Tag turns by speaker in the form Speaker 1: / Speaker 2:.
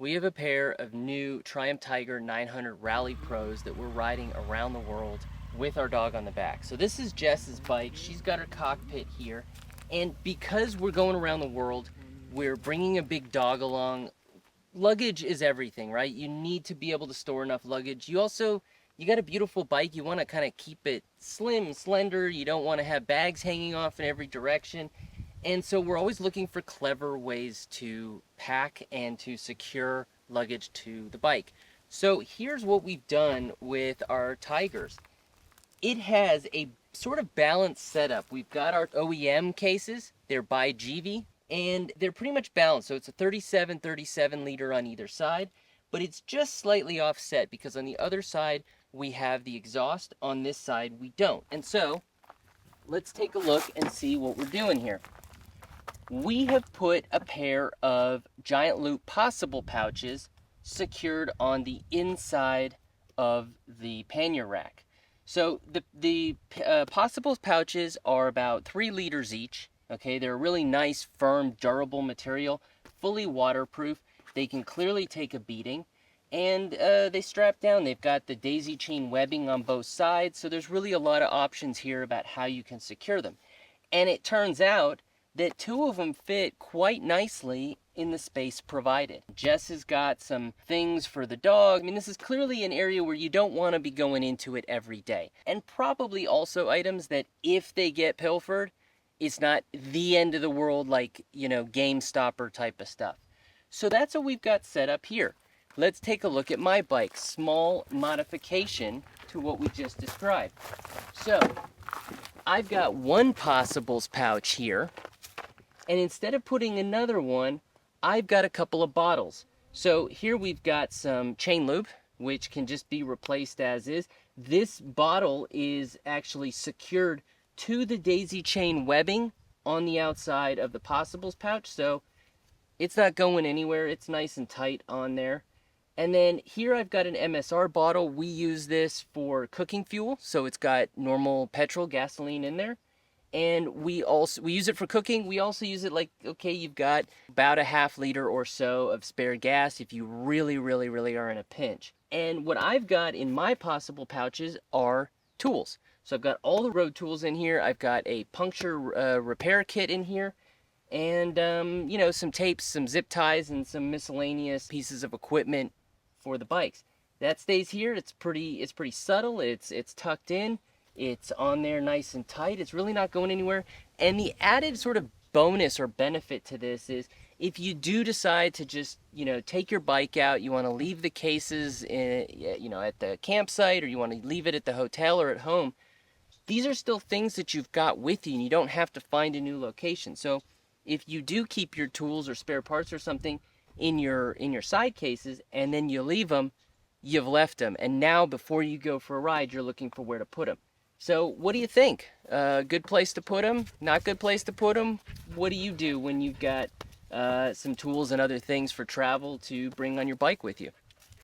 Speaker 1: We have a pair of new Triumph Tiger 900 Rally Pros that we're riding around the world with our dog on the back. So this is Jess's bike. She's got her cockpit here. And because we're going around the world, we're bringing a big dog along. Luggage is everything, right? You need to be able to store enough luggage. You got a beautiful bike. You want to kind of keep it slim, slender. You don't want to have bags hanging off in every direction. And so we're always looking for clever ways to pack and to secure luggage to the bike. So here's what we've done with our Tigers. It has a sort of balanced setup. We've got our OEM cases. They're by GV, and they're pretty much balanced. So it's a 37 liter on either side, but it's just slightly offset because on the other side, we have the exhaust. On this side, we don't. And so let's take a look and see what we're doing here. We have put a pair of Giant Loop possible pouches secured on the inside of the pannier rack. So the possible pouches are about 3 liters each. Okay, they're a really nice, firm, durable material, fully waterproof. They can clearly take a beating, and they strap down. They've got the daisy chain webbing on both sides, so there's really a lot of options here about how you can secure them. And it turns out that 2 of them fit quite nicely in the space provided. Jess has got some things for the dog. I mean, this is clearly an area where you don't want to be going into it every day. And probably also items that if they get pilfered, it's not the end of the world like, game stopper type of stuff. So that's what we've got set up here. Let's take a look at my bike. Small modification to what we just described. So I've got one possibles pouch here. And instead of putting another one, I've got a couple of bottles. So here we've got some chain lube, which can just be replaced as is. This bottle is actually secured to the daisy chain webbing on the outside of the possibles pouch. So it's not going anywhere. It's nice and tight on there. And then here I've got an MSR bottle. We use this for cooking fuel. So it's got normal petrol, gasoline in there. And we use it for cooking. We also use it like, okay, you've got about a ½ liter or so of spare gas if you really, really, really are in a pinch. And what I've got in my possible pouches are tools. So I've got all the road tools in here. I've got a puncture repair kit in here. And, some tapes, some zip ties, and some miscellaneous pieces of equipment for the bikes. That stays here. It's pretty subtle. It's tucked in. It's on there nice and tight. It's really not going anywhere. And the added sort of bonus or benefit to this is if you do decide to just, take your bike out, you want to leave the cases at the campsite, or you want to leave it at the hotel or at home, these are still things that you've got with you and you don't have to find a new location. So if you do keep your tools or spare parts or something in your side cases and then you leave them, you've left them. And now before you go for a ride, you're looking for where to put them. So what do you think? Good place to put them? Not good place to put them? What do you do when you've got some tools and other things for travel to bring on your bike with you?